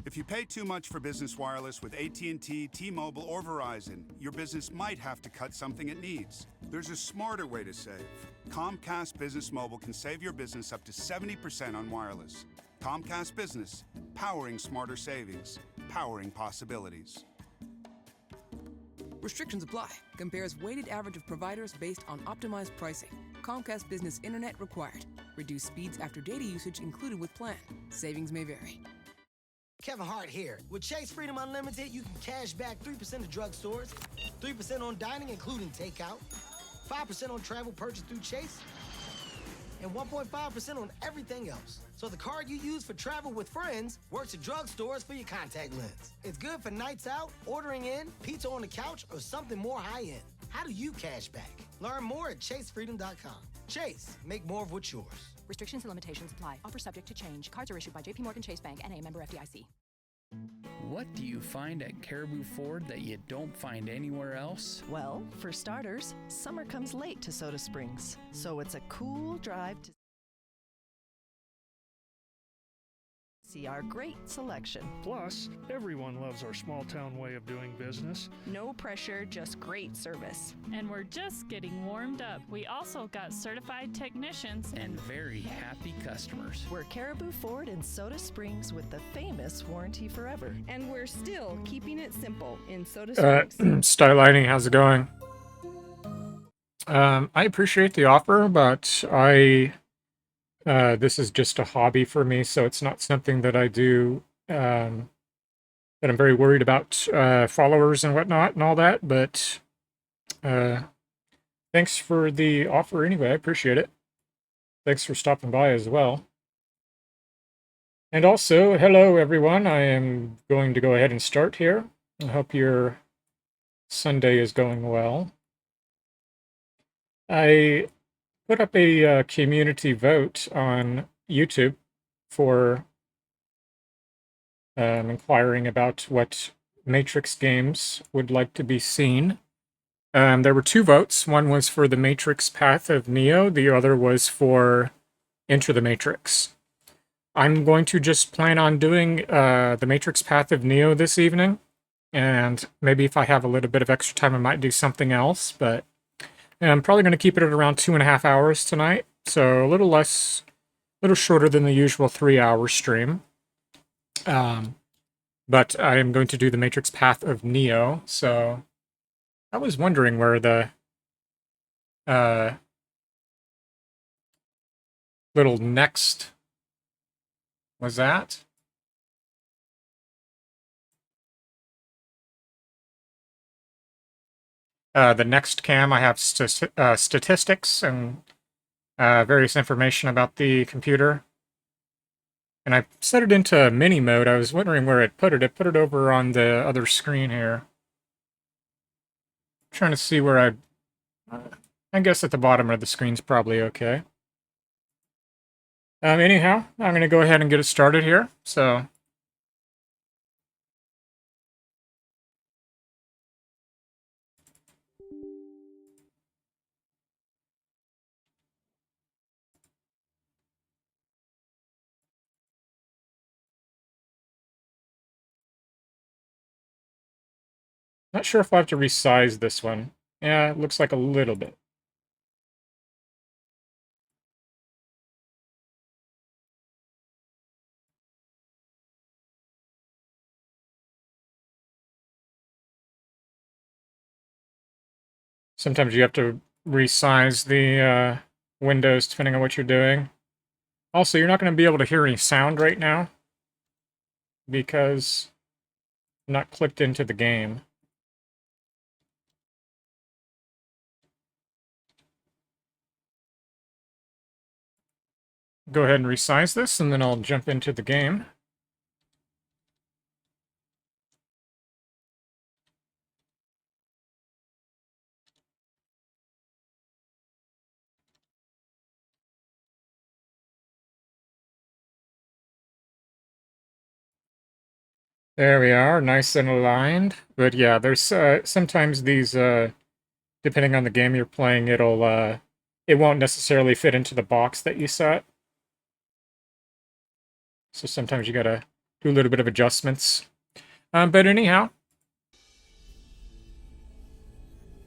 If you pay too much for business wireless with AT&T, T-Mobile, or Verizon, your business might have to cut something it needs. There's a smarter way to save. Comcast Business Mobile can save your business up to 70% on wireless. Comcast Business, powering smarter savings, powering possibilities. Restrictions apply. Compares weighted average of providers based on optimized pricing. Comcast Business Internet required. Reduced speeds after data usage included with plan. Savings may vary. Kevin Hart here. With Chase Freedom Unlimited, you can cash back 3% of drugstores, 3% on dining, including takeout, 5% on travel purchased through Chase, and 1.5% on everything else. So the card you use for travel with friends works at drugstores for your contact lens. It's good for nights out, ordering in, pizza on the couch, or something more high-end. How do you cash back? Learn more at chasefreedom.com. Chase, make more of what's yours. Restrictions and limitations apply. Offer subject to change. Cards are issued by JPMorgan Chase Bank and a member FDIC. What do you find at Caribou Ford that you don't find anywhere else? Well, for starters, summer comes late to Soda Springs, so it's a cool drive to see our great selection. Plus, everyone loves our small-town way of doing business. No pressure, just great service. And we're just getting warmed up. We also got certified technicians and very happy customers. We're Caribou Ford in Soda Springs with the famous warranty forever. And we're still keeping it simple in Soda Springs. Style Lighting, how's it going? I appreciate the offer, but this is just a hobby for me, so it's not something that I do, that I'm very worried about followers and whatnot and all that, but thanks for the offer anyway, I appreciate it. Thanks for stopping by as well. And also, hello everyone, I am going to go ahead and start here. I hope your Sunday is going well. I put up a community vote on YouTube for inquiring about what Matrix games would like to be seen. There were two votes. One was for the Matrix Path of Neo. The other was for Enter the Matrix. I'm going to just plan on doing the Matrix Path of Neo this evening. And maybe if I have a little bit of extra time, I might do something else, but I'm probably going to keep it at around 2.5 hours tonight, so a little shorter than the usual 3-hour stream. But I am going to do the Matrix Path of Neo, so I was wondering where the little next was at. The next cam, I have statistics and various information about the computer. And I set it into mini mode. I was wondering where it put it. It put it over on the other screen here. I'm trying to see where I guess at the bottom of the screen's probably okay. Anyhow, I'm going to go ahead and get it started here. So not sure if I have to resize this one. Yeah, it looks like a little bit. Sometimes you have to resize the windows depending on what you're doing. Also, you're not going to be able to hear any sound right now because I'm not clicked into the game. Go ahead and resize this, and then I'll jump into the game. There we are, nice and aligned. But yeah, there's sometimes these, depending on the game you're playing, it won't necessarily fit into the box that you set. So sometimes you gotta do a little bit of adjustments. But anyhow,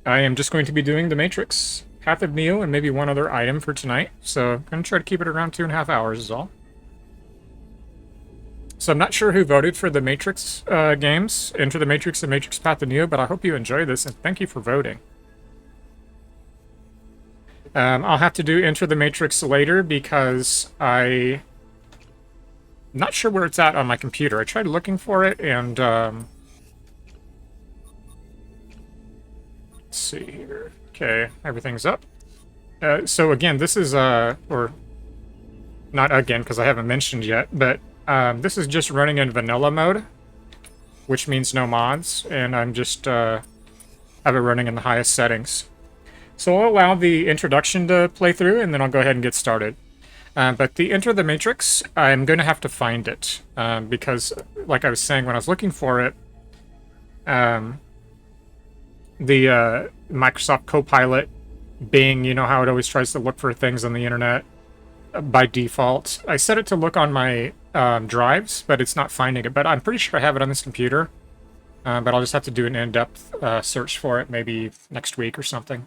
I am just going to be doing the Matrix, Path of Neo, and maybe one other item for tonight. So I'm going to try to keep it around 2.5 hours is all. So I'm not sure who voted for the Matrix games, Enter the Matrix and Matrix Path of Neo, but I hope you enjoy this, and thank you for voting. I'll have to do Enter the Matrix later because I'm not sure where it's at on my computer. I tried looking for it, and let's see here. Okay, everything's up. So again, this is, or not again because I haven't mentioned yet, but this is just running in vanilla mode, which means no mods, and I'm just have it running in the highest settings. So I'll allow the introduction to play through, and then I'll go ahead and get started. But the Enter the Matrix, I'm going to have to find it, because, like I was saying, when I was looking for it, the Microsoft Copilot, Bing, you know how it always tries to look for things on the internet by default. I set it to look on my drives, but it's not finding it. But I'm pretty sure I have it on this computer, but I'll just have to do an in-depth search for it maybe next week or something.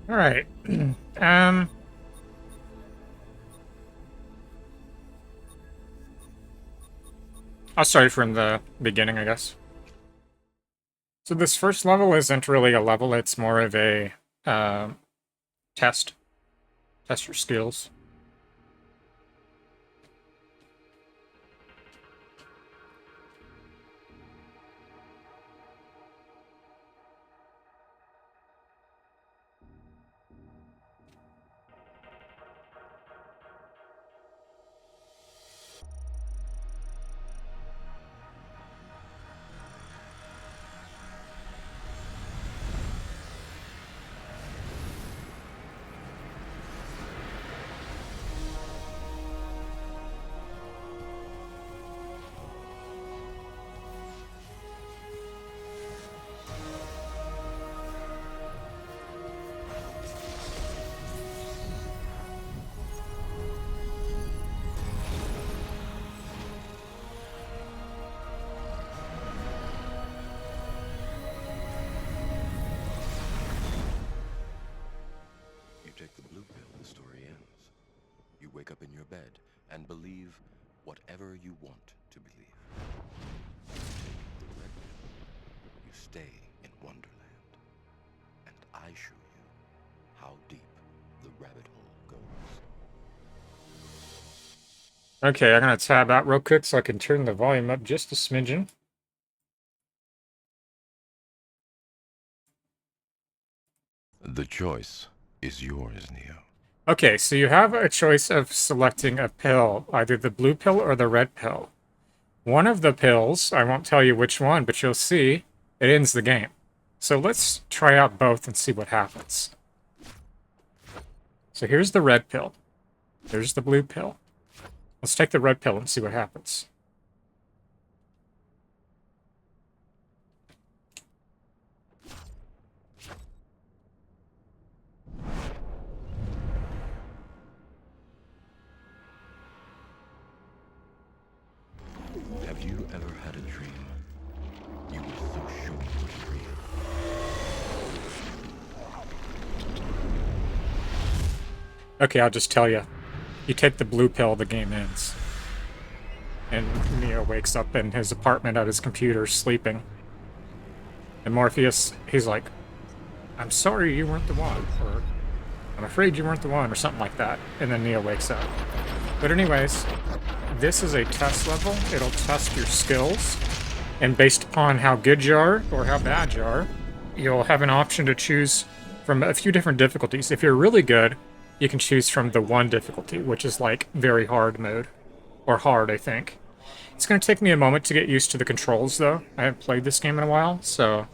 All right. I'll start from the beginning, I guess. So this first level isn't really a level, it's more of a test. Test your skills. wake up in your bed and believe whatever you want to believe. You you stay in Wonderland, and I show you how deep the rabbit hole goes. Okay, I'm going to tab out real quick so I can turn the volume up just a smidgen. The choice is yours, Neo. Okay, so you have a choice of selecting a pill, either the blue pill or the red pill. One of the pills, I won't tell you which one, but you'll see, it ends the game. So let's try out both and see what happens. So here's the red pill. There's the blue pill. Let's take the red pill and see what happens. Have you ever had a dream? You were so sure it was real. Okay, I'll just tell you. You take the blue pill, the game ends. And Neo wakes up in his apartment at his computer, sleeping. And Morpheus, he's like, I'm sorry you weren't the one, or I'm afraid you weren't the one, or something like that. And then Neo wakes up. But anyways, this is a test level. It'll test your skills. And based upon how good you are, or how bad you are, you'll have an option to choose from a few different difficulties. If you're really good, you can choose from the 1 difficulty, which is like very hard mode. Or hard, I think. It's going to take me a moment to get used to the controls, though. I haven't played this game in a while, so...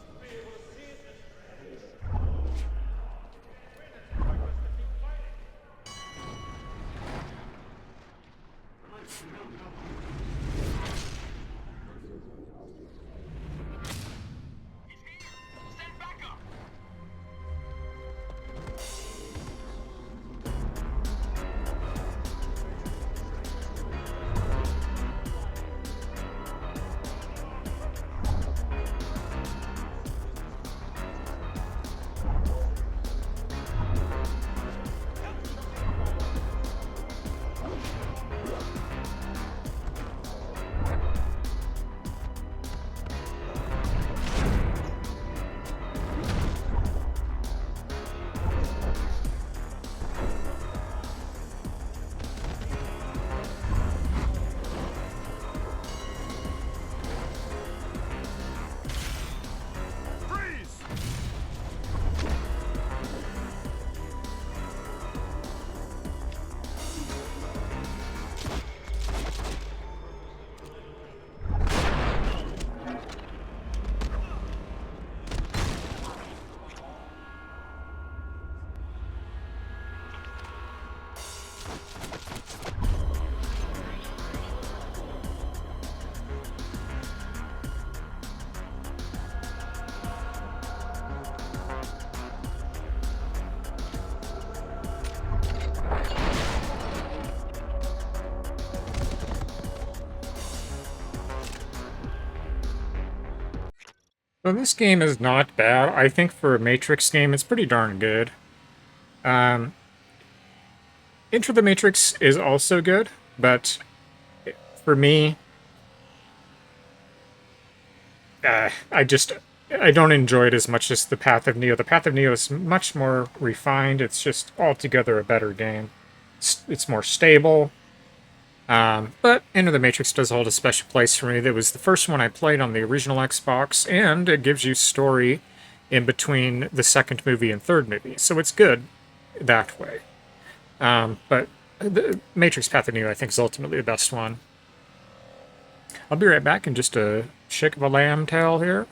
So this game is not bad. I think for a Matrix game, it's pretty darn good. Enter the Matrix is also good, but for me, I don't enjoy it as much as the Path of Neo. The Path of Neo is much more refined. It's just altogether a better game. It's more stable. But Enter the Matrix does hold a special place for me. That was the first one I played on the original Xbox, and it gives you story in between the second movie and third movie. So it's good that way. But the Matrix Path of Neo, I think, is ultimately the best one. I'll be right back in just a shake of a lamb tail here.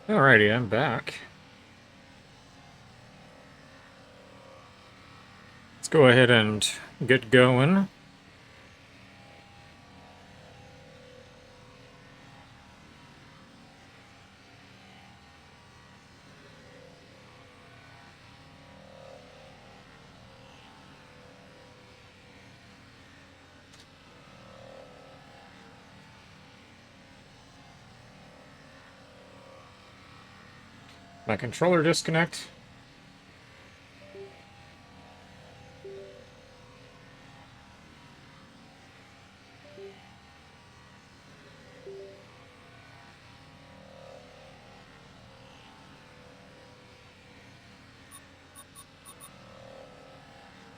Alrighty, I'm back. Let's go ahead and get going. My controller disconnect.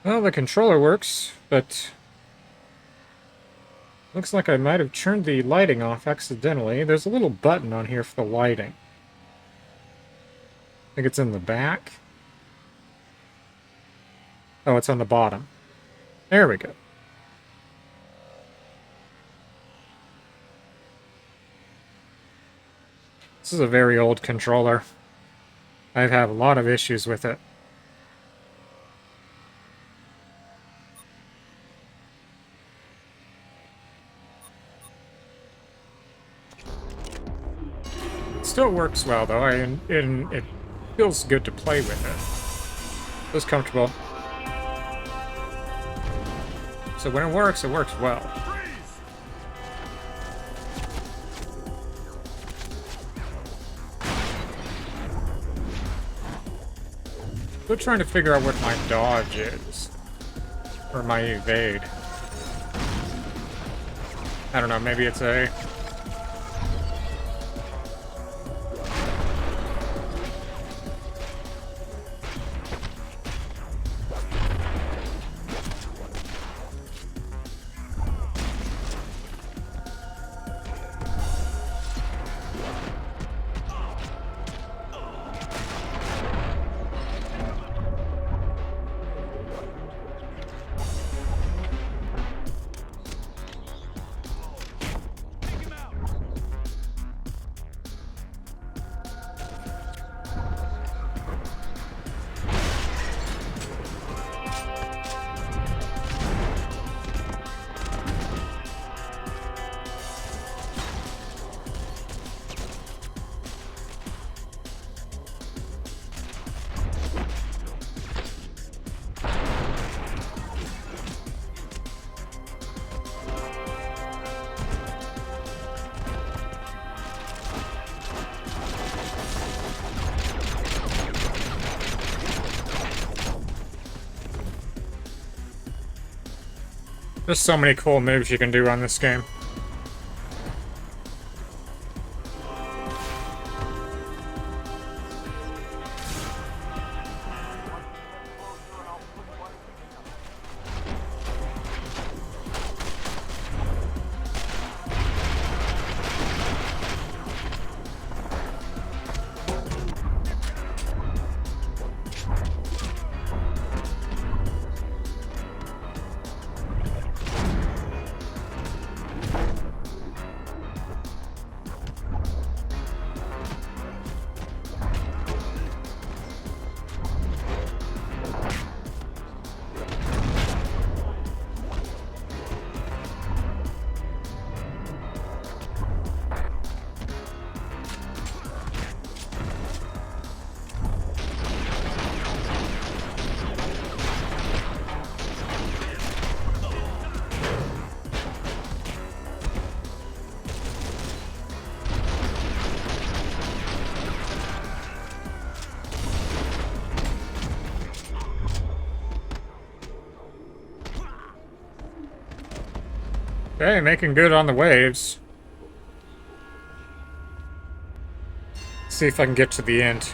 Well, the controller works, but looks like I might have turned the lighting off accidentally. There's a little button on here for the lighting. I think it's in the back. Oh, it's on the bottom. There we go. This is a very old controller. I've had a lot of issues with it. It still works well, though. It feels good to play with it. Feels comfortable. So when it works well. Still trying to figure out what my dodge is. Or my evade. I don't know, maybe it's A. There's so many cool moves you can do on this game. Okay, making good on the waves. See if I can get to the end.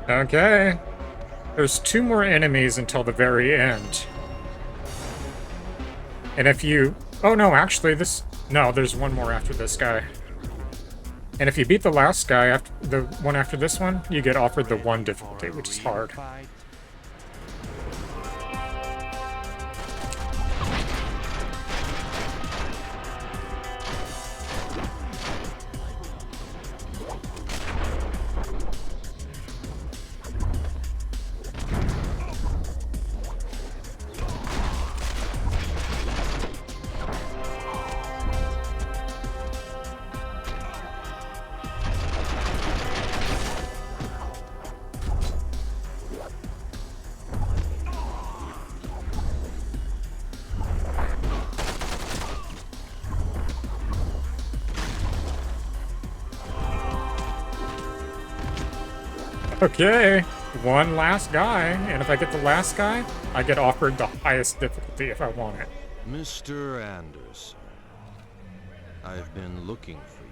Okay. There's 2 more enemies until the very end. And if you... Oh no, actually this... No, there's 1 more after this guy. And if you beat the last guy, after the one after this one, you get offered the 1 difficulty, which is hard. Okay, 1 last guy, and if I get the last guy, I get offered the highest difficulty if I want it. Mr. Anderson, I've been looking for you.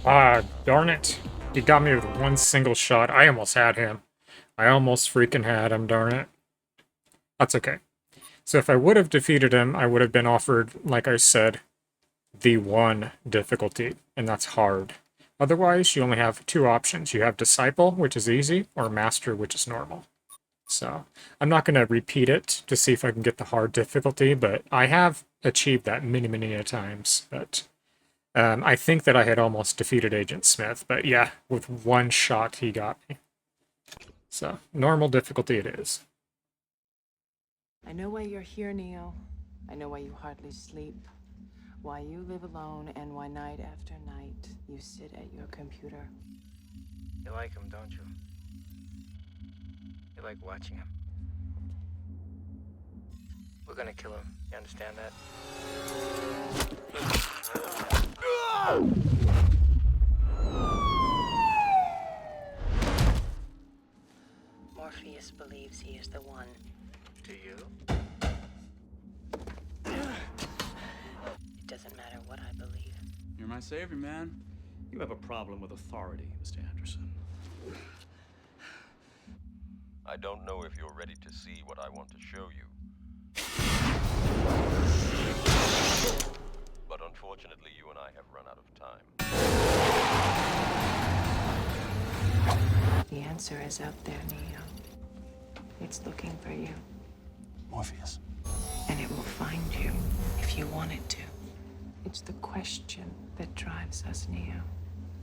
Ah, darn it. He got me with 1 single shot. I almost had him. I almost freaking had him, darn it. That's okay. So if I would have defeated him, I would have been offered, like I said, the 1 difficulty, and that's hard. Otherwise, you only have 2 options. You have Disciple, which is easy, or Master, which is normal. So I'm not going to repeat it to see if I can get the hard difficulty, but I have achieved that many, many times. But I think that I had almost defeated Agent Smith, but yeah, with 1 shot he got me. So normal difficulty it is. I know why you're here, Neo. I know why you hardly sleep. Why you live alone, and why night after night you sit at your computer. You like him, don't you? You like watching him. We're gonna kill him. You understand that? Morpheus believes he is the one. Do you? It doesn't matter what I believe. You're my savior, man. You have a problem with authority, Mr. Anderson. I don't know if you're ready to see what I want to show you. But unfortunately, you and I have run out of time. The answer is out there, Neo. It's looking for you. Morpheus. And it will find you if you want it to. It's the question that drives us, Neo.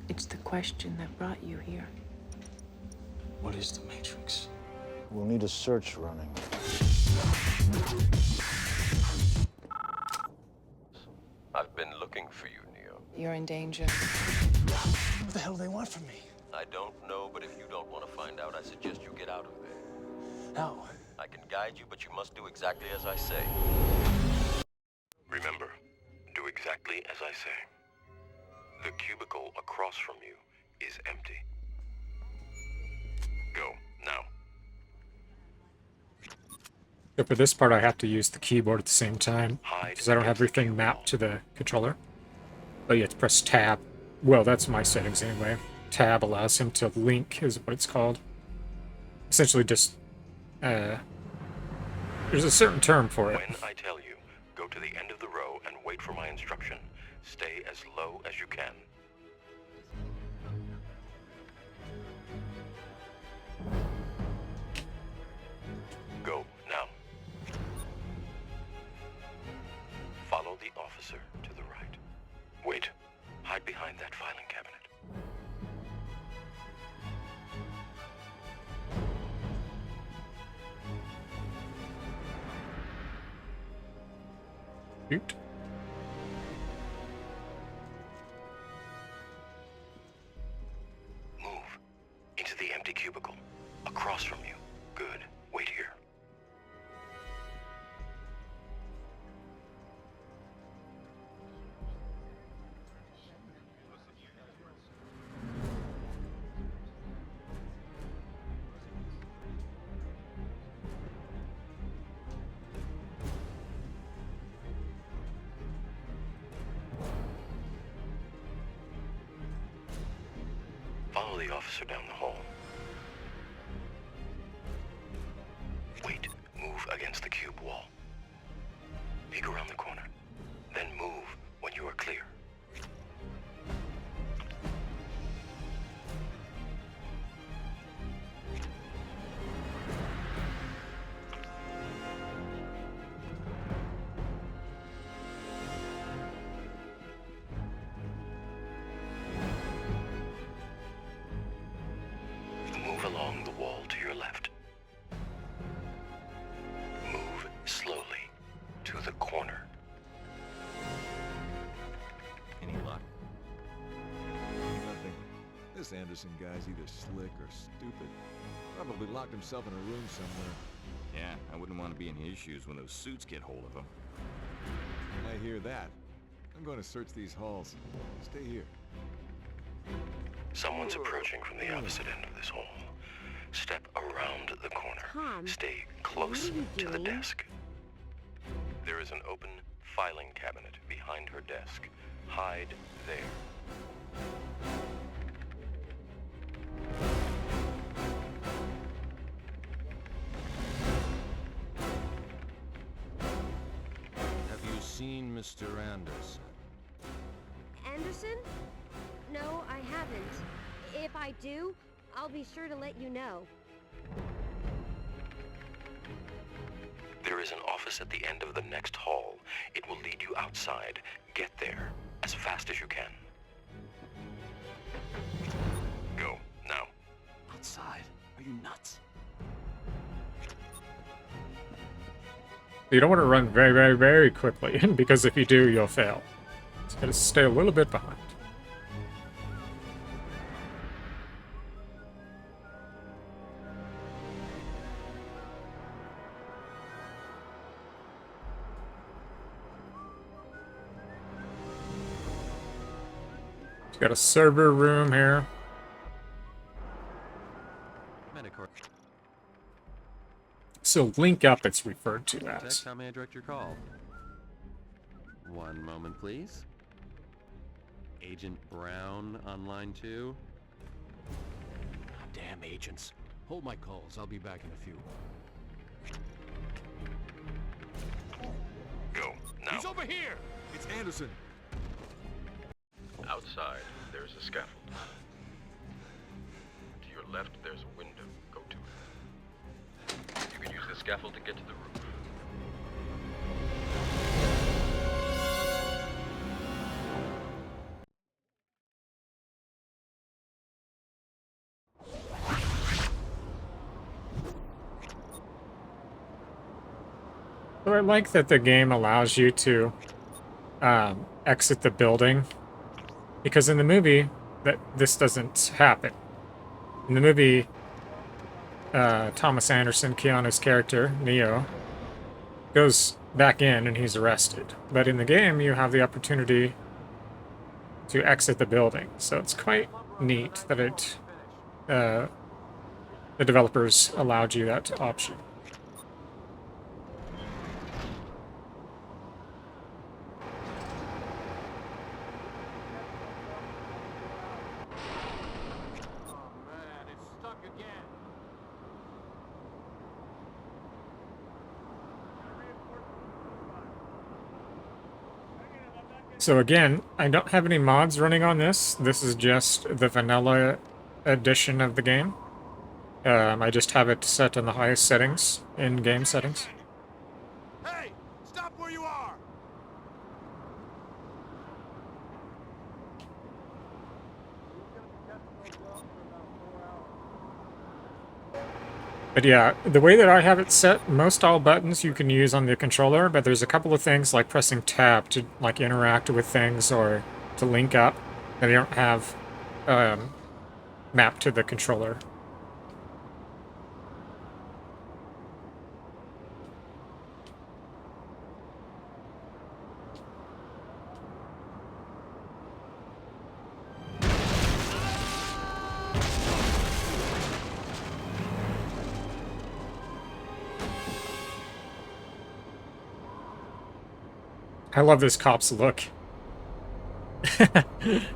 It's the question that brought you here. What is the Matrix? We'll need a search running. I've been looking for you, Neo. You're in danger. What the hell do they want from me? I don't know, but if you don't want to find out, I suggest you get out of there. No. I can guide you, but you must do exactly as I say. Remember, do exactly as I say. The cubicle across from you is empty. Go, now. So for this part, I have to use the keyboard at the same time, because I don't have everything mapped to the controller. Oh, you have to press tab. Well, that's my settings anyway. Tab allows him to link, is what it's called. Essentially just, there's a certain term for it. When I tell you, go to the end of the row and wait for my instruction. Stay as low as you can. Go, now. Follow the officer to the right. Wait. Hide behind that filing cabinet. Shoot. Move into the empty cubicle across from you. Good. Wait here. Follow the officer down the hall. Wait. Move against the cube wall. Peek around the corner. Then move when you are clear. Move along the wall to your left. Move slowly to the corner. Any luck? Nothing. This Anderson guy's either slick or stupid. Probably locked himself in a room somewhere. Yeah, I wouldn't want to be in his shoes when those suits get hold of him. I hear that. I'm going to search these halls. Stay here. Someone's approaching from the opposite end of this hall. Step around the corner. Tom, Stay close what are you to the doing? desk. There is an open filing cabinet behind her desk. Hide there. Have you seen Mr. Anderson? Anderson? No, I haven't. If I do, I'll be sure to let you know. There is an office at the end of the next hall. It will lead you outside. Get there as fast as you can. Go, now. Outside? Are you nuts? You don't want to run very, very, very quickly, because if you do, you'll fail. It's got to stay a little bit behind. It's got a server room here. So link up, it's referred to as. How may I direct your call? One moment, please. Agent Brown on line 2. Damn agents. Hold my calls. I'll be back in a few. Go, now. He's over here! It's Anderson. Outside, there's a scaffold. To your left, there's a window. Go to it. You can use the scaffold to get to the roof. So I like that the game allows you to exit the building Because in the movie, this doesn't happen. In the movie, Thomas Anderson, Keanu's character, Neo, goes back in and he's arrested. But in the game, you have the opportunity to exit the building. So it's quite neat that the developers allowed you that option. So again, I don't have any mods running on this. This is just the vanilla edition of the game. I just have it set on the highest settings in game settings. Hey, stop where you are. But yeah, the way that I have it set, most all buttons you can use on the controller, but there's a couple of things like pressing tab to like interact with things or to link up that I don't have mapped to the controller. I love this cop's look.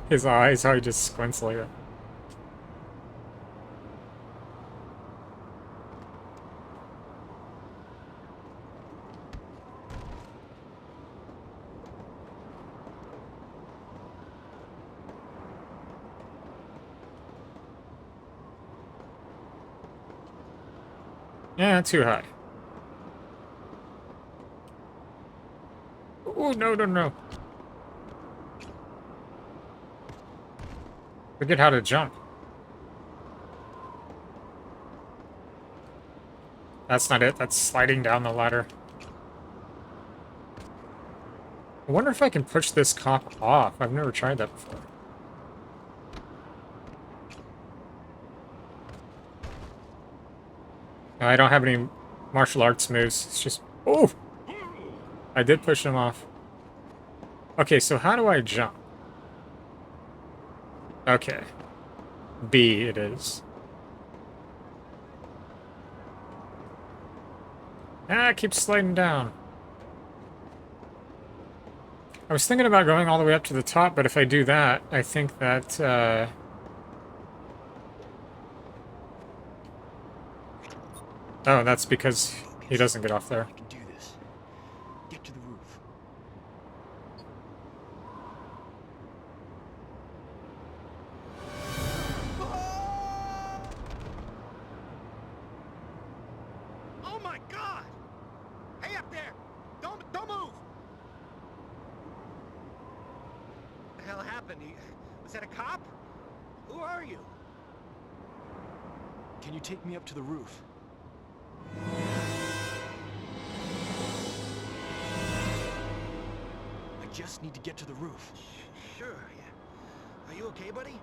His eyes, how he just squints like that. Yeah, too high. Oh, no, no, no. Forget how to jump. That's not it. That's sliding down the ladder. I wonder if I can push this cop off. I've never tried that before. No, I don't have any martial arts moves. It's just... Oh! I did push him off. Okay, so how do I jump? Okay. B it is. Ah, it keeps sliding down. I was thinking about going all the way up to the top, but if I do that, I think that, Oh, that's because he doesn't get off there. Can you take me up to the roof? I just need to get to the roof. Sure, yeah. Are you okay, buddy?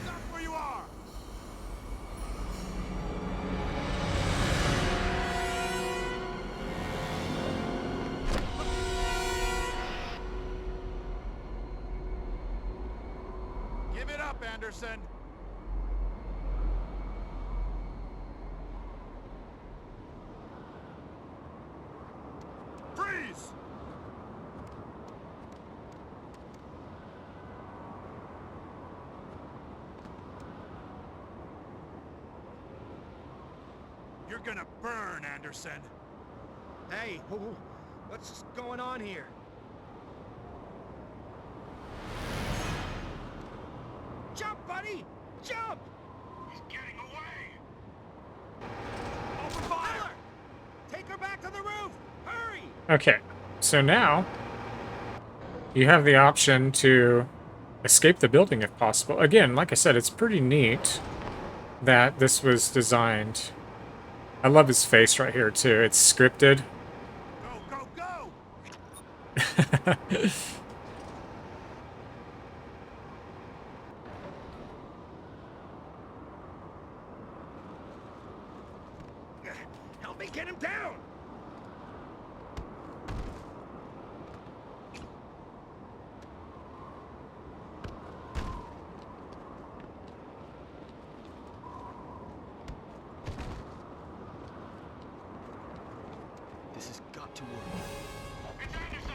Stop where you are! Give it up, Anderson. Freeze! You're gonna burn, Anderson. Hey, what's going on here? Jump, buddy! Jump! He's getting away! Open fire! Take her back to the roof! Hurry! Okay, so now you have the option to escape the building if possible. Again, like I said, it's pretty neat that this was designed. I love his face right here too. It's scripted. Go, go, go! Help me get him down! This has got to work. It's Anderson!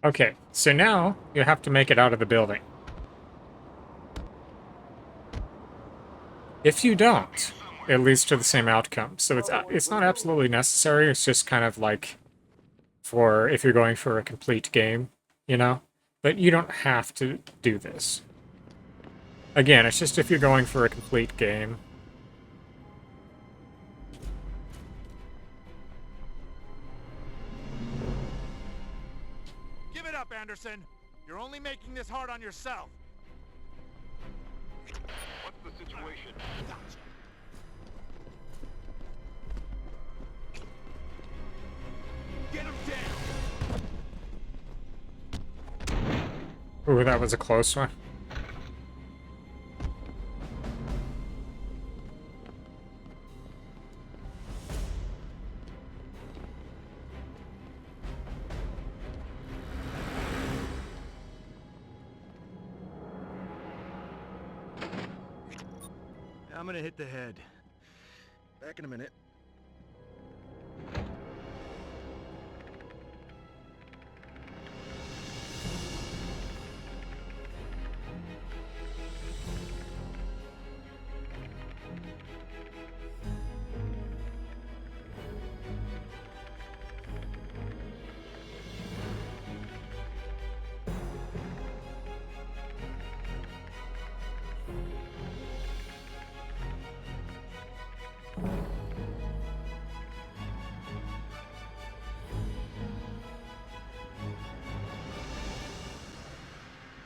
Okay, so now you have to make it out of the building. If you don't, it leads to the same outcome. So it's not absolutely necessary. It's just kind of like for if you're going for a complete game, you know? But you don't have to do this. Again, it's just if you're going for a complete game. Give it up, Anderson. You're only making this hard on yourself. What's the situation? Gotcha. Get him down. Ooh, that was a close one. I'm gonna hit the head. Back in a minute.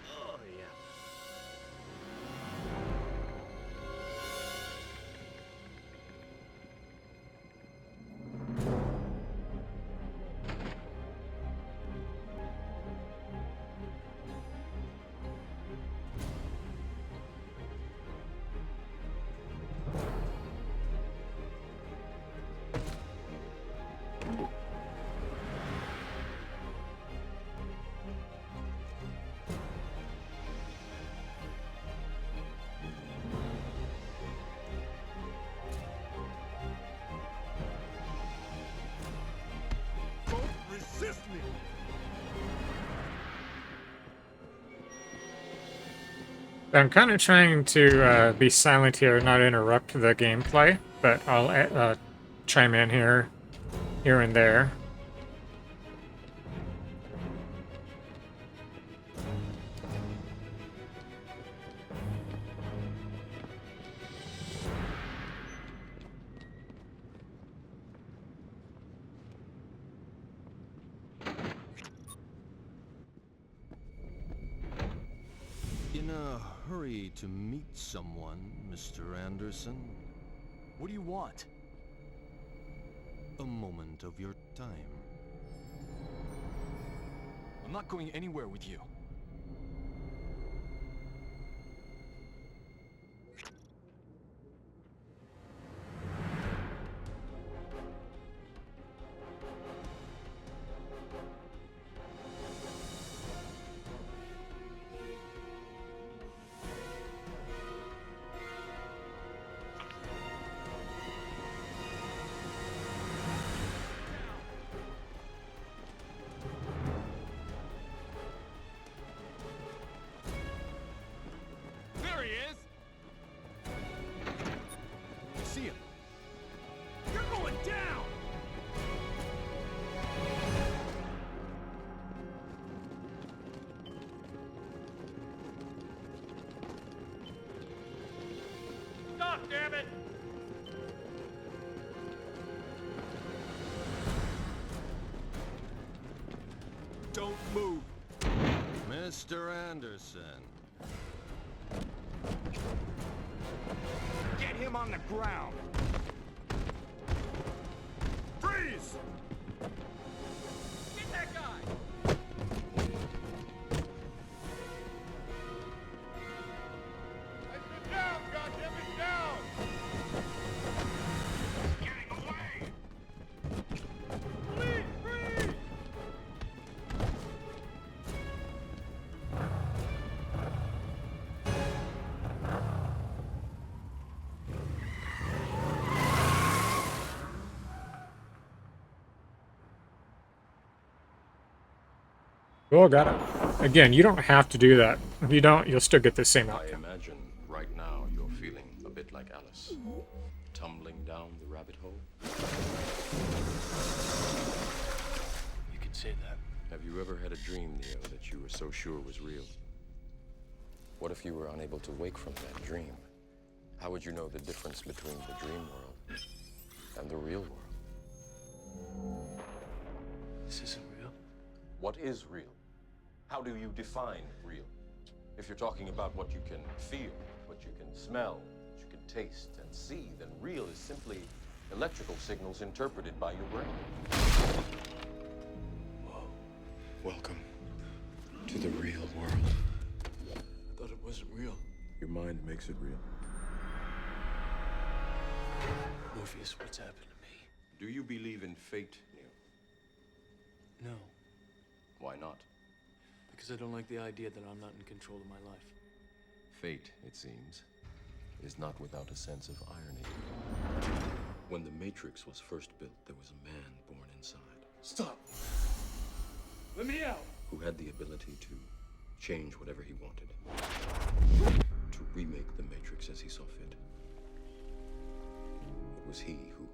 Oh, yeah. Don't resist me. I'm kind of trying to be silent here, not interrupt the gameplay, but I'll chime in here and there. In a hurry to meet someone, Mr. Anderson? What do you want? A moment of your time. I'm not going anywhere with you. There he is. I see him. You're going down. Stop, damn it. move. Mr. Anderson. Get him on the ground. Freeze! Get that guy! Get down, goddammit, down! Getting away! Please, freeze! Cool, got it. Again, you don't have to do that. If you don't, you'll still get the same I outcome. imagine right now you're feeling a bit like Alice, tumbling down the rabbit hole. You could say that. Have you ever had a dream, Neo, that you were so sure was real? What if you were unable to wake from that dream? How would you know the difference between the dream world and the real world? This isn't real. What is real? How do you define real? If you're talking about what you can feel, what you can smell, what you can taste and see, then real is simply electrical signals interpreted by your brain. Whoa. Welcome to the real world. I thought it wasn't real. Your mind makes it real. Morpheus, what's happened to me? Do you believe in fate, Neo? No, Why not? because I don't like the idea that I'm not in control of my life. Fate, it seems, is not without a sense of irony. When the Matrix was first built, there was a man born inside. Stop! Let me out! Who had the ability to change whatever he wanted. To remake the Matrix as he saw fit. It was he who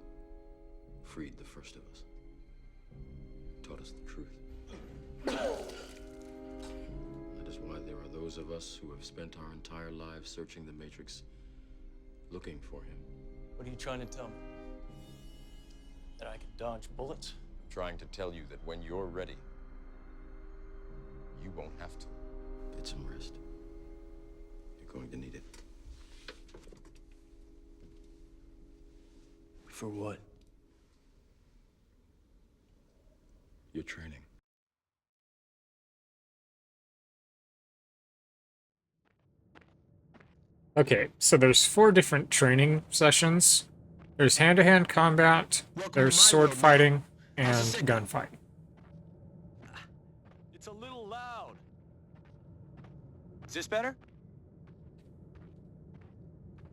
freed the first of us. Taught us the truth. That is why there are those of us who have spent our entire lives searching the Matrix, looking for him. What are you trying to tell me? That I can dodge bullets? I'm trying to tell you that when you're ready, you won't have to. Get some rest. You're going to need it. For what? Your training. Okay, so there's 4 different training sessions. There's hand-to-hand combat, there's sword fighting, and gunfighting. It's a little loud. Is this better?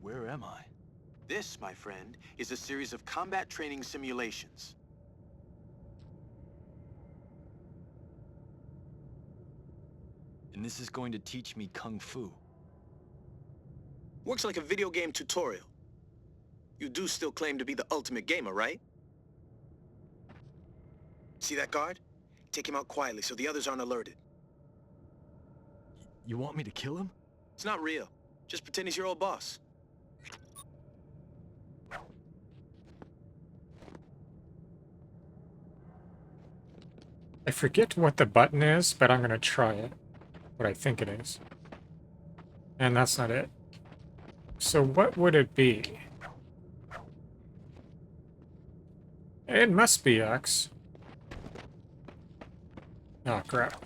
Where am I? This, my friend, is a series of combat training simulations. And this is going to teach me Kung Fu. Works like a video game tutorial. You do still claim to be the ultimate gamer, right? See that guard? Take him out quietly so the others aren't alerted. You want me to kill him? It's not real. Just pretend he's your old boss. I forget what the button is, but I'm gonna try it. What I think it is. And that's not it. So what would it be? It must be X. Oh, crap.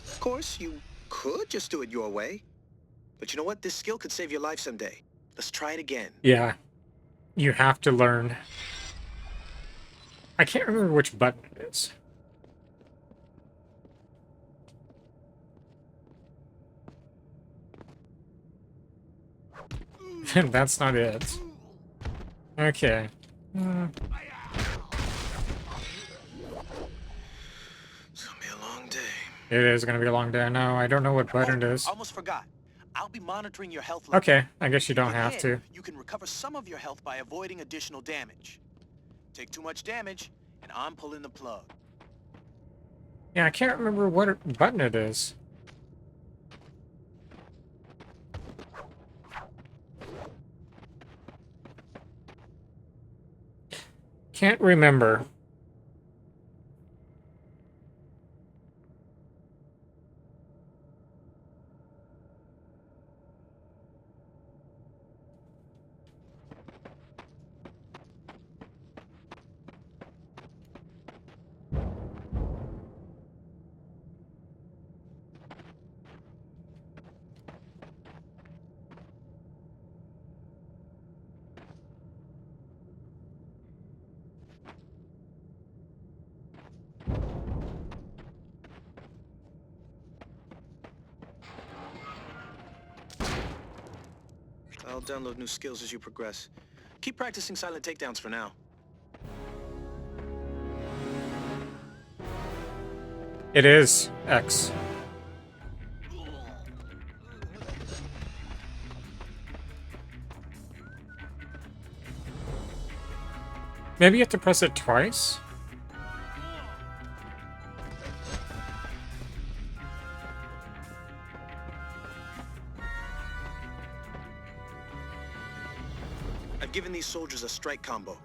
Of course, you could just do it your way. But you know what? This skill could save your life someday. Let's try it again. Yeah. You have to learn. I can't remember which button it is. That's not it. Okay. It's gonna be a long day. It is gonna be a long day. No, I don't know what button it is. Almost forgot. I'll be monitoring your health level. Okay, I guess you don't have to. You can recover some of your health by avoiding additional damage. Take too much damage, and I'm pulling the plug. Yeah, I can't remember what button it is. Can't remember. I'll download new skills as you progress. Keep practicing silent takedowns for now. It is X. Maybe you have to press it twice? I've given these soldiers a strike combo.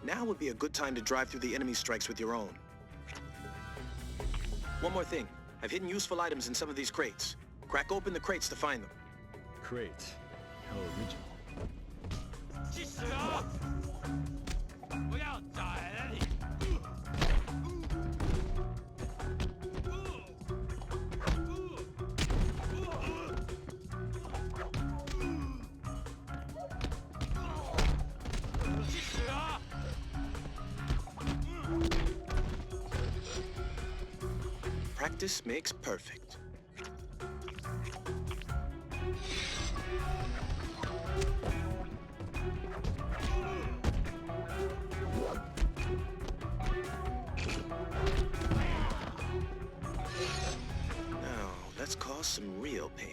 Now would be a good time to drive through the enemy strikes with your own. One more thing. I've hidden useful items in some of these crates. Crack open the crates to find them. Crates? How original. Practice makes perfect. Now, let's cause some real pain.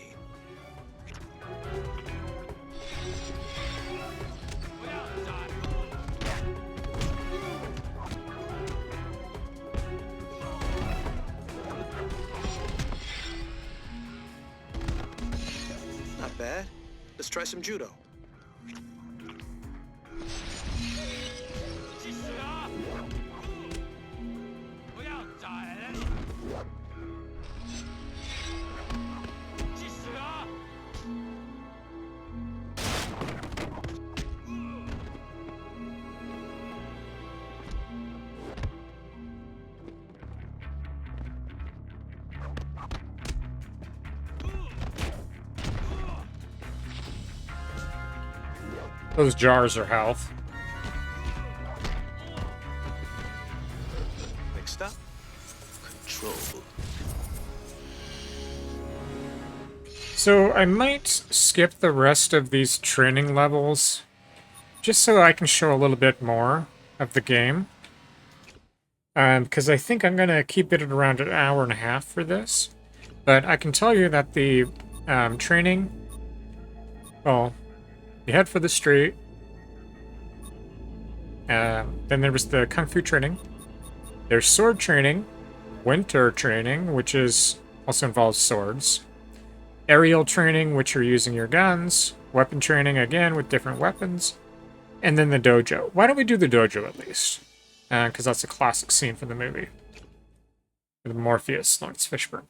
Not bad. Let's try some judo. Those jars are health. Next up, control. So I might skip the rest of these training levels just so I can show a little bit more of the game. Because I think I'm going to keep it at around an hour and a half for this. But I can tell you that the training, well, you head for the street. Then there was the Kung Fu training. There's sword training. Winter training, which is also involves swords. Aerial training, which are using your guns. Weapon training, again, with different weapons. And then the dojo. Why don't we do the dojo at least? Because that's a classic scene from the movie. With Morpheus, Lawrence Fishburne.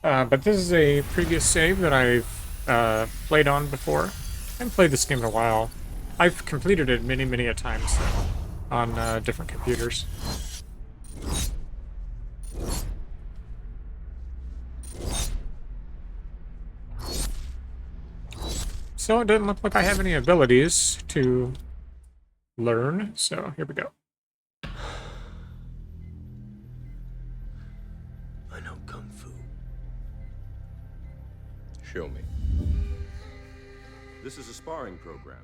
But this is a previous save that I've played on before. I haven't played this game in a while. I've completed it many, many a times on different computers. So it doesn't look like I have any abilities to learn, so here we go. I know Kung Fu. Show me. This is a sparring program.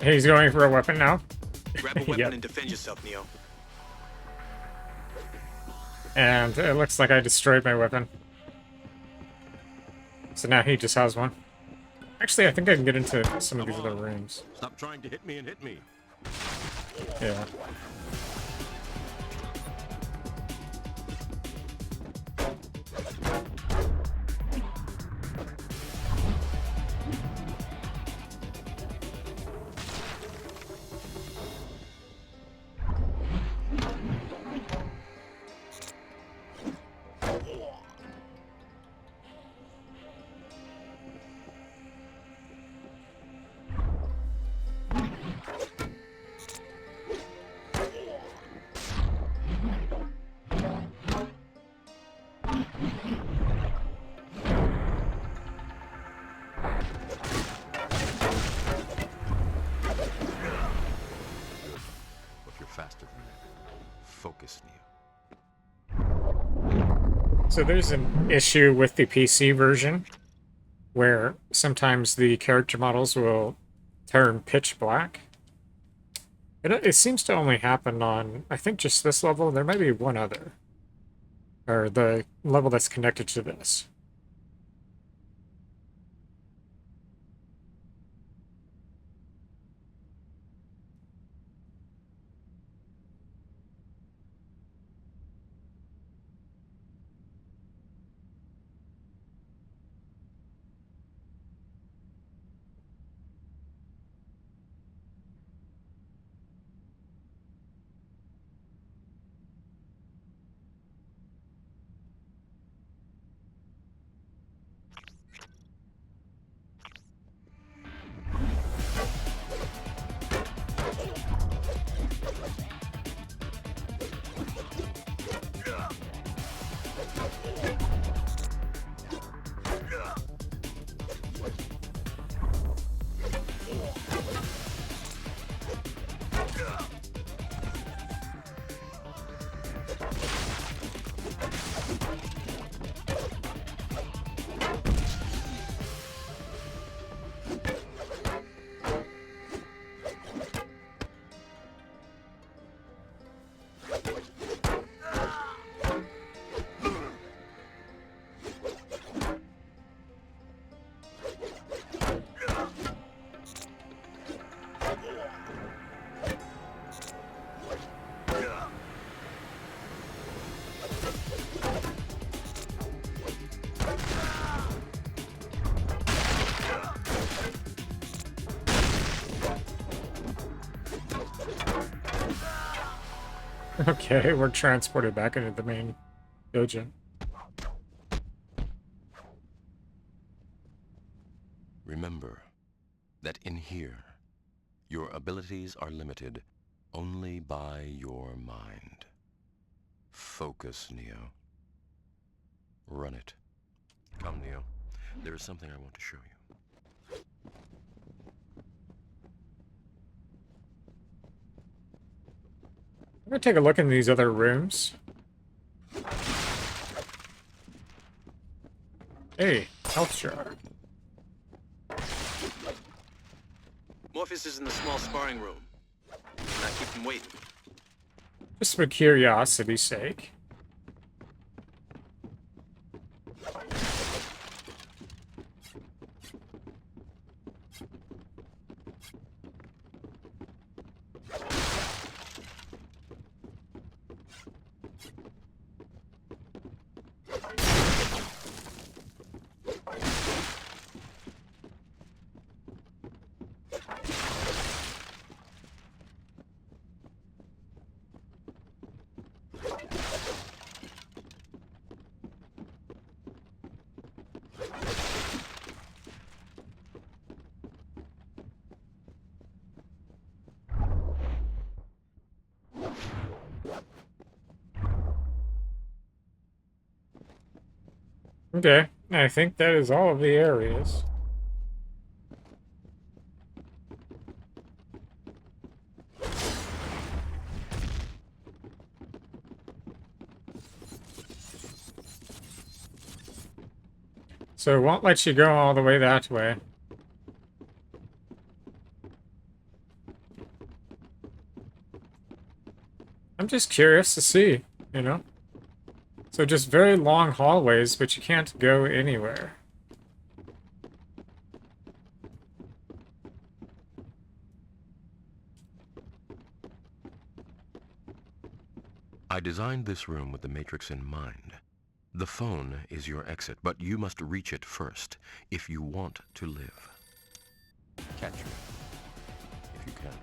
He's going for a weapon now. Grab a weapon Yep. and defend yourself, Neo. And it looks like I destroyed my weapon. So now he just has one. Actually, I think I can get into some of these other rooms. Stop trying to hit me and hit me. Yeah. Faster than that. Focus, Neo. So there's an issue with the PC version where sometimes the character models will turn pitch black. It seems to only happen on, I think, just this level. There might be one other. Or the level that's connected to this. Okay, we're transported back into the main dojo. Remember that in here, your abilities are limited only by your mind. Focus, Neo. Run it. Come, Neo. There is something I want to show you. I'm gonna take a look in these other rooms. Hey, health jar. Morpheus is in the small sparring room. Not keep him waiting. Just for curiosity's sake. Okay, I think that is all of the areas. So it won't let you go all the way that way. I'm just curious to see, you know? So just very long hallways, but you can't go anywhere. I designed this room with the Matrix in mind. The phone is your exit, but you must reach it first if you want to live. Catch me, if you can.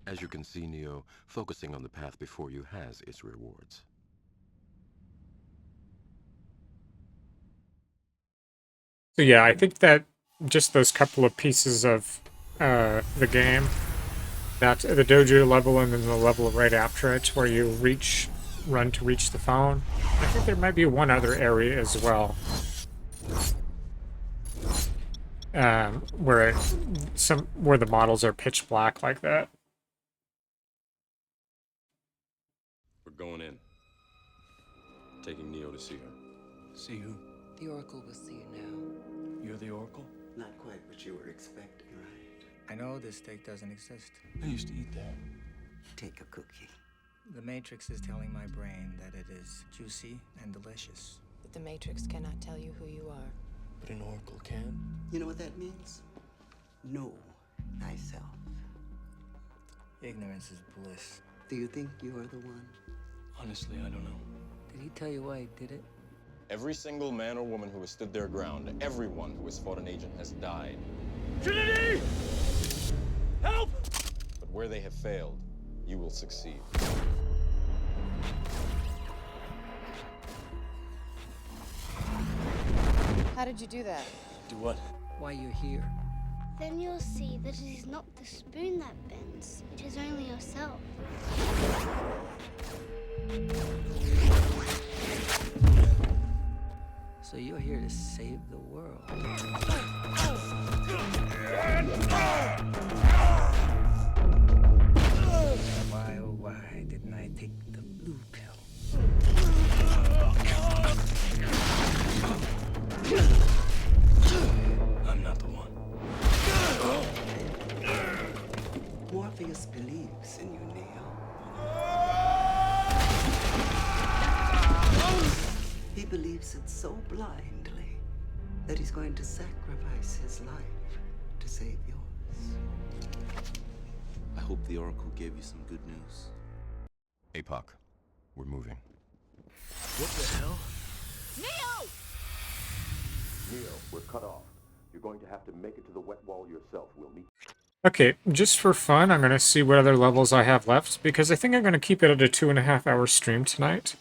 As you can see, Neo, focusing on the path before you has its rewards. So yeah, I think that just those couple of pieces of the game, that the dojo level and then the level right after it, where you run to reach the phone. I think there might be one other area as well, where where the models are pitch black like that. We're going in. Taking Neo to see her. See who? The Oracle will see you now. You're the Oracle? Not quite what you were expecting, right? I know this steak doesn't exist. I used to eat that. Take a cookie. The Matrix is telling my brain that it is juicy and delicious. But the Matrix cannot tell you who you are. But an Oracle can. You know what that means? Know thyself. Ignorance is bliss. Do you think you are the one? Honestly, I don't know. Did he tell you why he did it? Every single man or woman who has stood their ground, everyone who has fought an agent has died. Trinity! Help! But where they have failed, you will succeed. How did you do that? Do what? Why you're here. Then you'll see that it is not the spoon that bends, it is only yourself. So you're here to save the world. Why, oh why didn't I take the blue pill? I'm not the one. Morpheus believes in you, Neo. He believes it so blindly that he's going to sacrifice his life to save yours. I hope the Oracle gave you some good news. APOC, we're moving. What the hell? Neo, we're cut off. You're going to have to make it to the wet wall yourself. We'll meet. Okay, just for fun, I'm going to see what other levels I have left, because I think I'm going to keep it at a 2.5-hour stream tonight,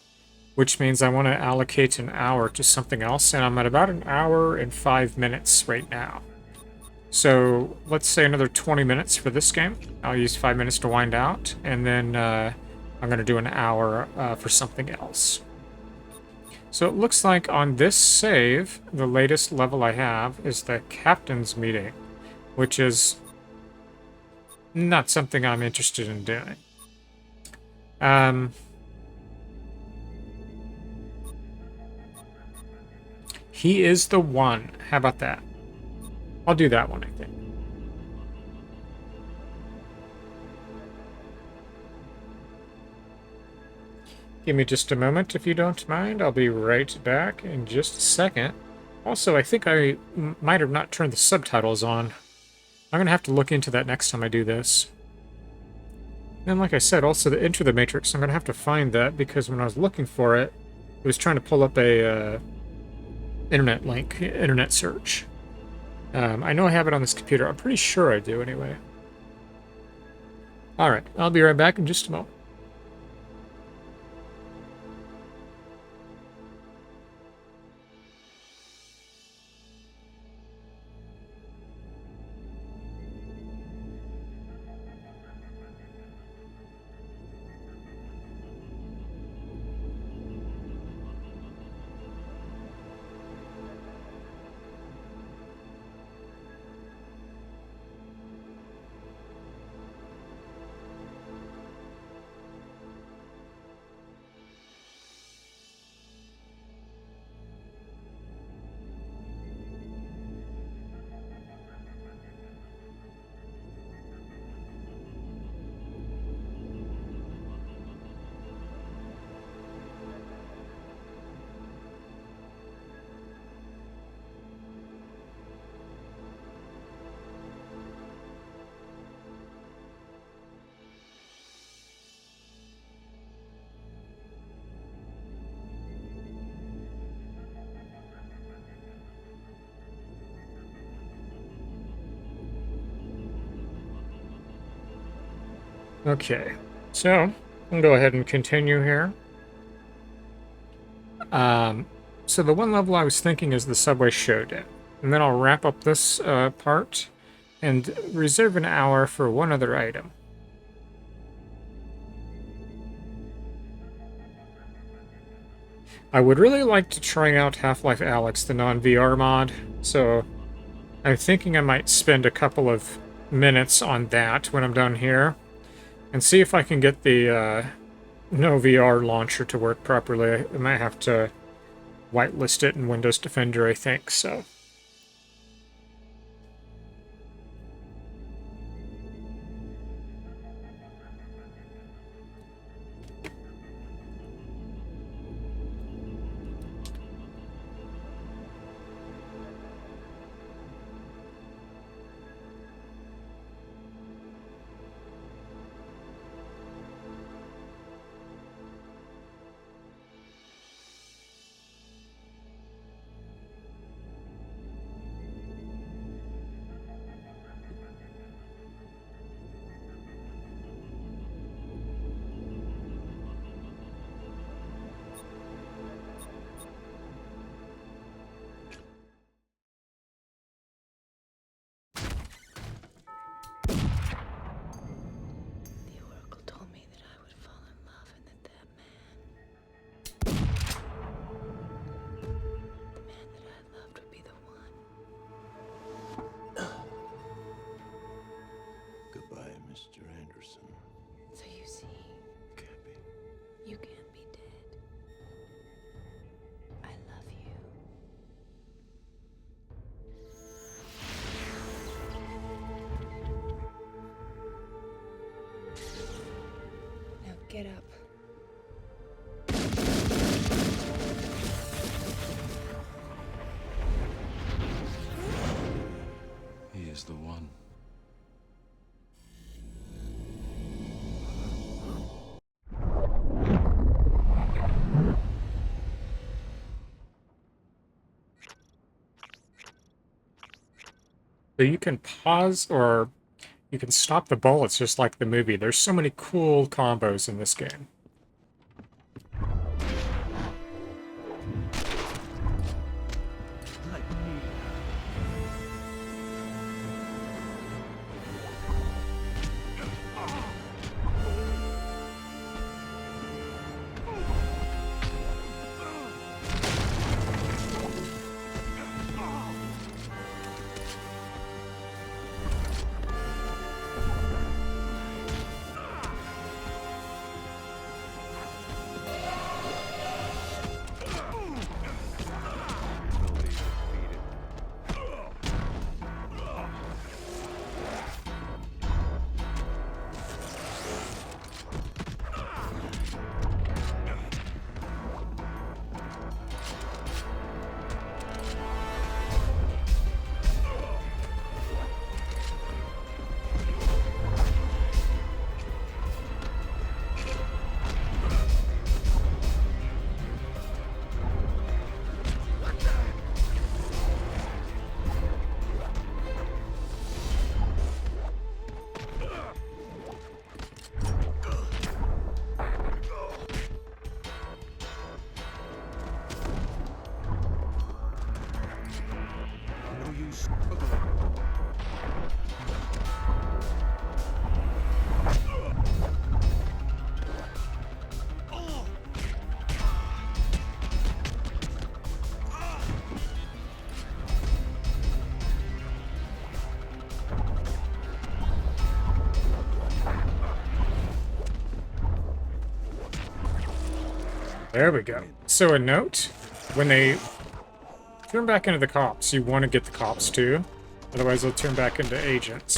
which means I want to allocate an hour to something else, and I'm at about an hour and 5 minutes right now. So let's say another 20 minutes for this game. I'll use 5 minutes to wind out, and then I'm going to do an hour for something else. So it looks like on this save, the latest level I have is the Captain's Meeting, which is not something I'm interested in doing. He is the one. How about that? I'll do that one, I think. Give me just a moment if you don't mind. I'll be right back in just a second. Also, I think I might have not turned the subtitles on. I'm going to have to look into that next time I do this. And like I said, also the Enter the Matrix, I'm going to have to find that because when I was looking for it, it was trying to pull up a internet link, internet search. I know I have it on this computer. I'm pretty sure I do anyway. Alright, I'll be right back in just a moment. Okay, so I'll go ahead and continue here. So the one level I was thinking is the Subway Showdown. And then I'll wrap up this part and reserve an hour for one other item. I would really like to try out Half-Life Alyx, the non-VR mod, so I'm thinking I might spend a couple of minutes on that when I'm done here. And see if I can get the no VR launcher to work properly. I might have to whitelist it in Windows Defender, I think, so. Goodbye, Mr. Anderson. So you see, Can't be. you can't be dead. I love you. Now get up. He is the one. So you can pause or you can stop the bullets just like the movie. There's so many cool combos in this game. There we go. So a note, when they turn back into the cops, you want to get the cops too. Otherwise they'll turn back into agents.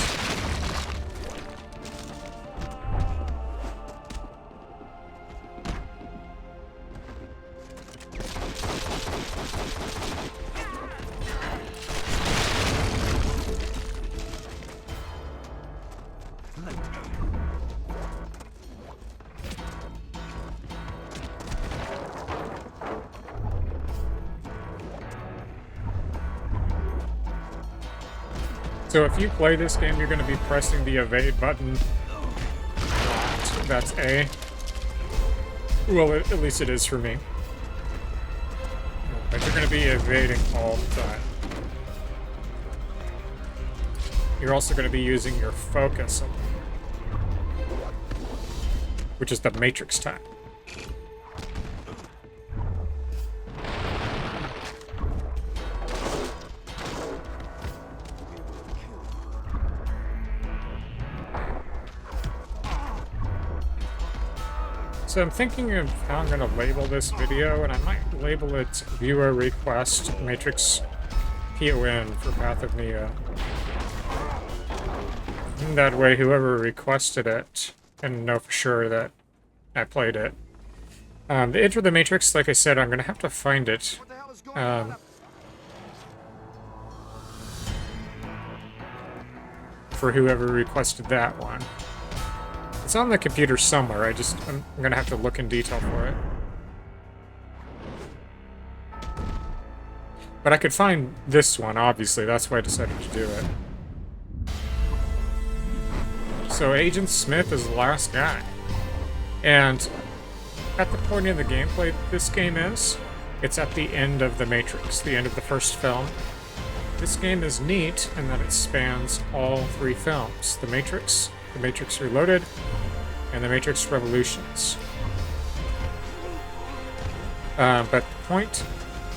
So if you play this game, you're going to be pressing the evade button. That's A. Well, at least it is for me. But you're going to be evading all the time. You're also going to be using your focus, which is the matrix time. So I'm thinking of how I'm going to label this video, and I might label it Viewer Request Matrix PON for Path of Neo. And that way whoever requested it can know for sure that I played it. The Enter the Matrix, like I said, I'm going to have to find it. For whoever requested that one. It's on the computer somewhere, I'm gonna have to look in detail for it. But I could find this one, obviously, that's why I decided to do it. So Agent Smith is the last guy. And at the point in the gameplay this game is, it's at the end of the Matrix, the end of the first film. This game is neat in that it spans all three films. The Matrix Reloaded, and the Matrix Revolutions. But the point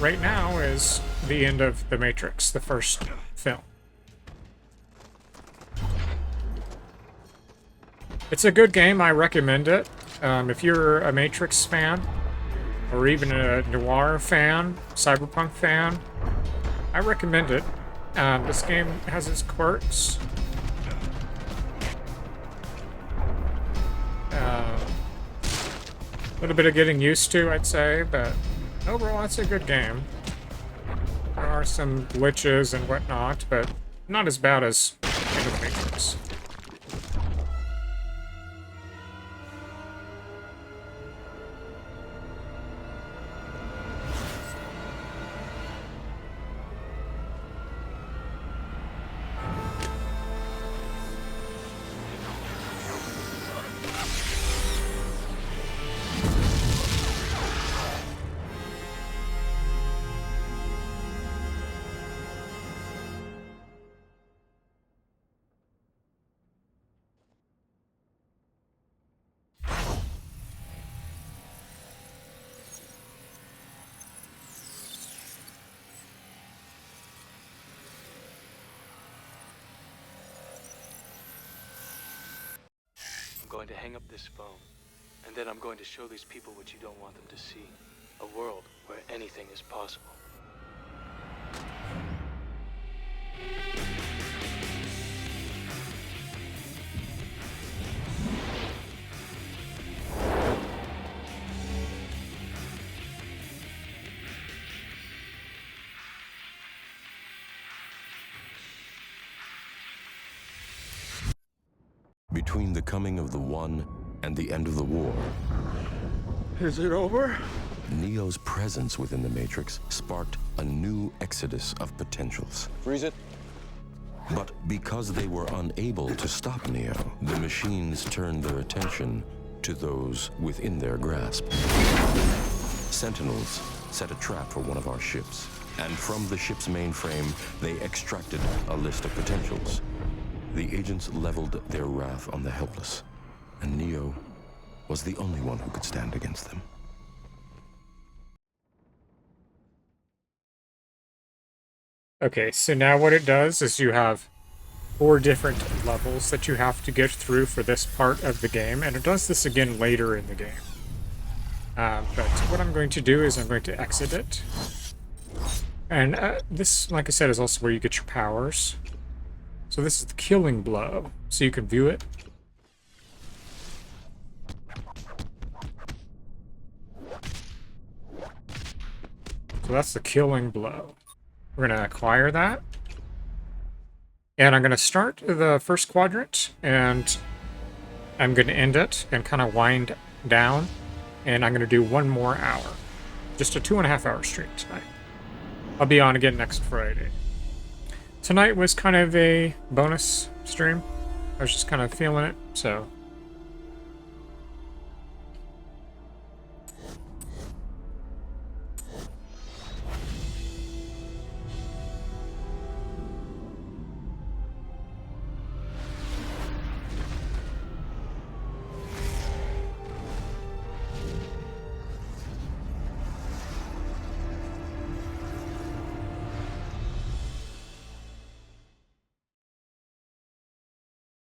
right now is the end of the Matrix, the first film. It's a good game, I recommend it. If you're a Matrix fan, or even a noir fan, cyberpunk fan, I recommend it. This game has its quirks. A little bit of getting used to, I'd say, but overall it's a good game. There are some glitches and whatnot, but not as bad as End of the Matrix. I'm going to hang up this phone, and then I'm going to show these people what you don't want them to see. A world where anything is possible. Between the coming of the One and the end of the war, is it over? Neo's presence within the Matrix sparked a new exodus of potentials. Freeze it. But because they were unable to stop Neo, the machines turned their attention to those within their grasp. Sentinels set a trap for one of our ships. And from the ship's mainframe, they extracted a list of potentials. The agents leveled their wrath on the helpless, and Neo was the only one who could stand against them. Okay, so now what it does is you have 4 different levels that you have to get through for this part of the game, and it does this again later in the game. But what I'm going to do is I'm going to exit it. And this, like I said, is also where you get your powers. So this is the killing blow, so you can view it. So that's the killing blow. We're going to acquire that. And I'm going to start the first quadrant, and I'm going to end it and kind of wind down. And I'm going to do 1 more hour. Just a 2.5 hour stream tonight. I'll be on again next Friday. Tonight was kind of a bonus stream. I was just kind of feeling it, so...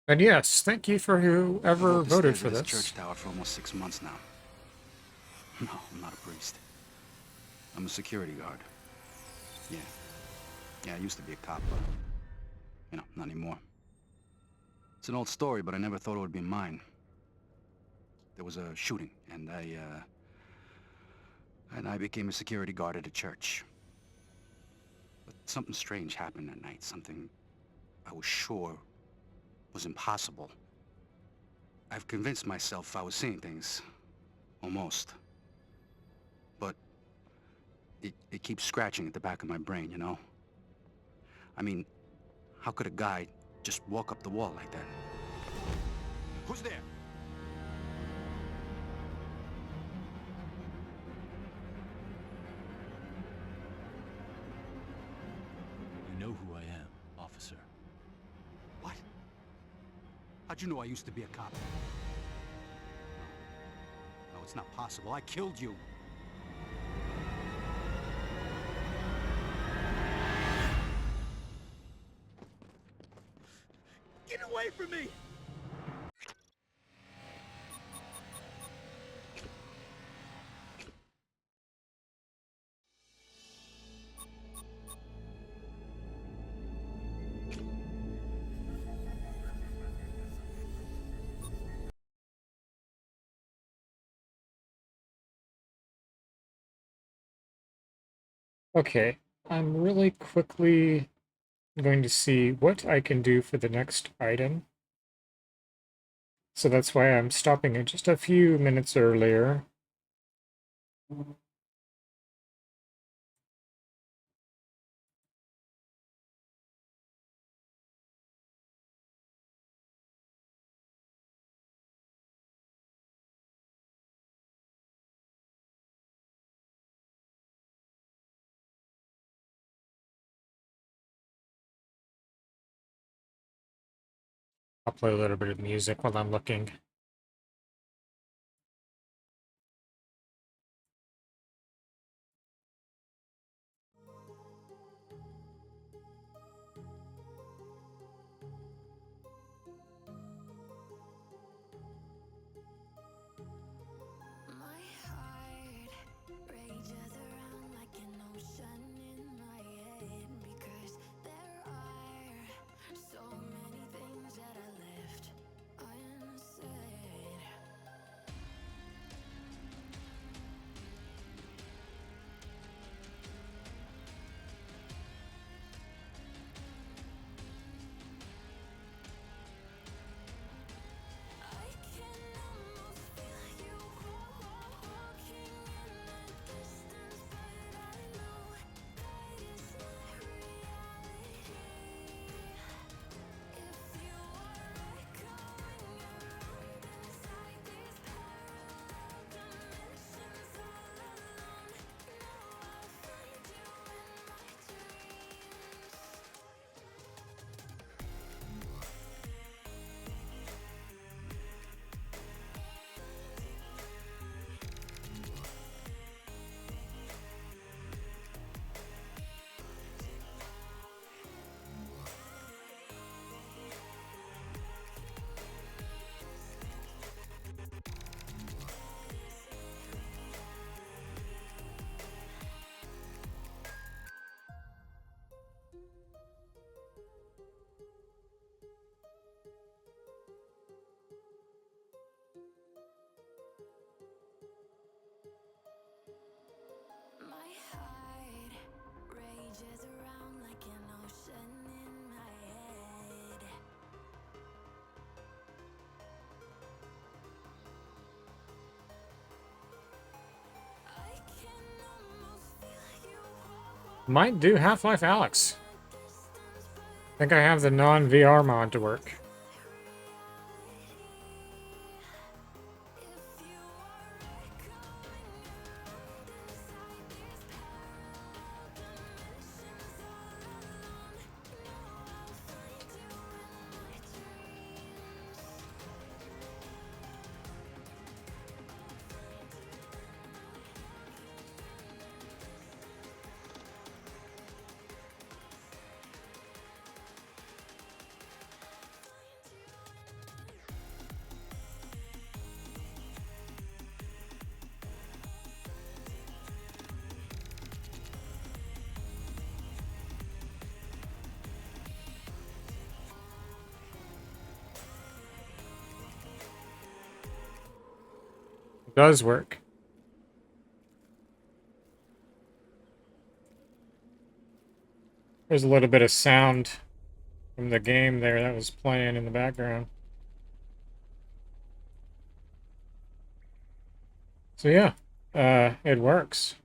And yes, thank you for whoever voted for this. Church tower for almost 6 months now. No, I'm not a priest. I'm a security guard. Yeah, I used to be a cop, but, you know, not anymore. It's an old story, but I never thought it would be mine. There was a shooting, and I became a security guard at a church. But something strange happened that night, something I was sure was impossible. I've convinced myself I was seeing things. Almost. But it keeps scratching at the back of my brain, you know? I mean, how could a guy just walk up the wall like that? Who's there? You know who I am, officer. What? How'd you know I used to be a cop? No, it's not possible. I killed you. Get away from me! Okay, I'm really quickly going to see what I can do for the next item. So that's why I'm stopping it just a few minutes earlier. I'll play a little bit of music while I'm looking. So many things that I left unsaid. Might do Half-Life Alyx. I think I have the non-VR mod to work. It does work. There's a little bit of sound from the game there that was playing in the background. So yeah, it works.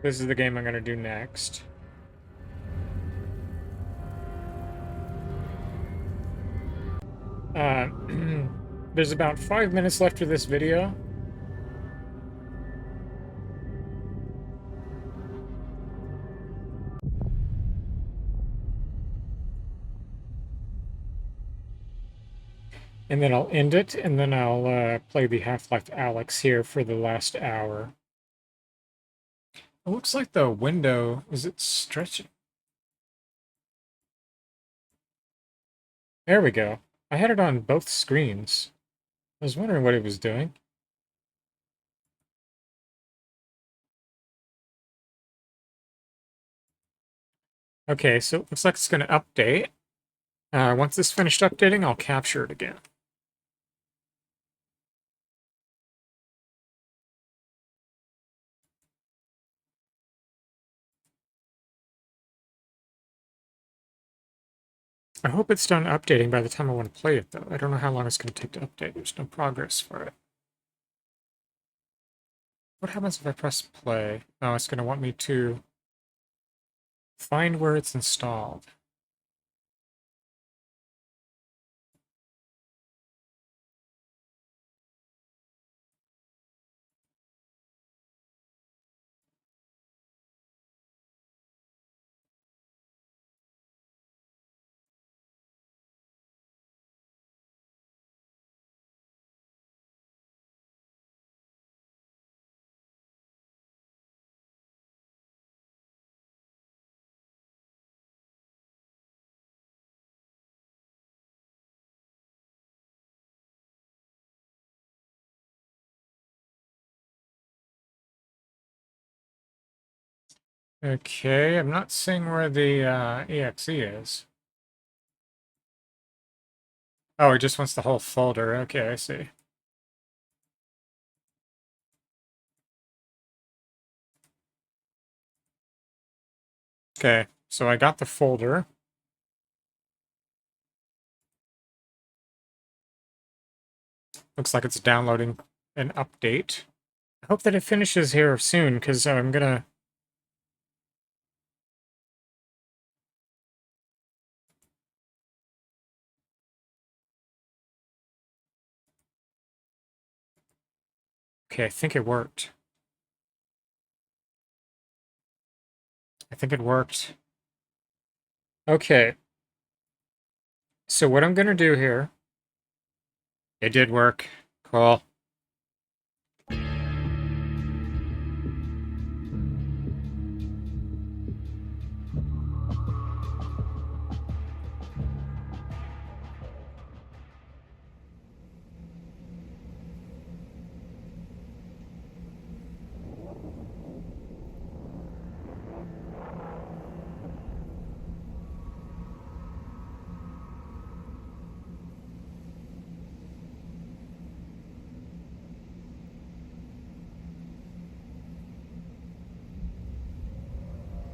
This is the game I'm going to do next. There's about 5 minutes left of this video. And then I'll end it, and then I'll play the Half-Life Alyx here for the last hour. It looks like the window, is it stretching? There we go. I had it on both screens. I was wondering what it was doing. Okay, so it looks like it's going to update. Once it's finished updating, I'll capture it again. I hope it's done updating by the time I want to play it, though. I don't know how long it's going to take to update. There's no progress for it. What happens if I press play? Oh, it's going to want me to find where it's installed. Okay, I'm not seeing where the EXE is. Oh, it just wants the whole folder. Okay, I see. Okay, so I got the folder. Looks like it's downloading an update. I hope that it finishes here soon, because I'm gonna... Okay, I think it worked. I think it worked. Okay. So what I'm gonna do here... It did work. Cool.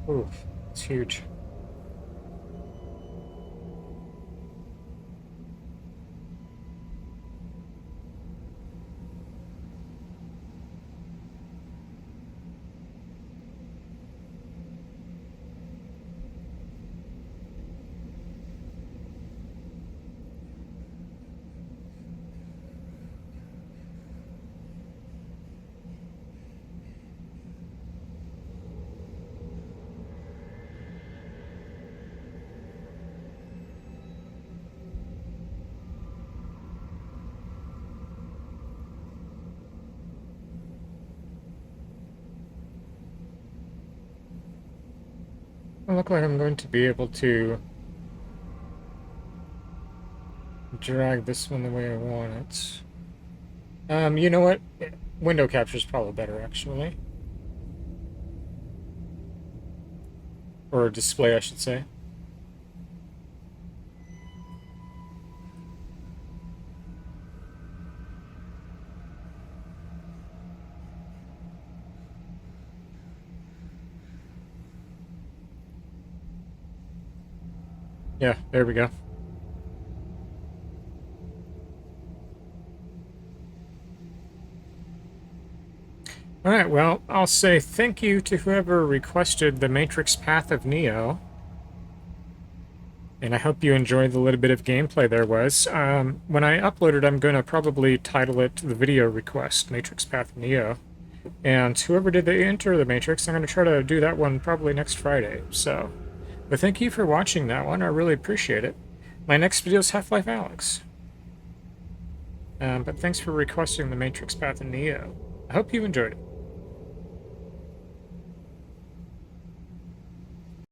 Oof, it's huge. It look like I'm going to be able to drag this one the way I want it. You know what? Window capture is probably better, actually. Or display, I should say. Yeah, there we go. Alright, well, I'll say thank you to whoever requested the Matrix Path of Neo. And I hope you enjoyed the little bit of gameplay there was. When I upload it, I'm going to probably title it the video request, Matrix Path of Neo. And whoever did the Enter the Matrix, I'm going to try to do that one probably next Friday. So, but thank you for watching that one. I really appreciate it. My next video is Half-Life Alyx. But thanks for requesting the Matrix Path of Neo. I hope you enjoyed it.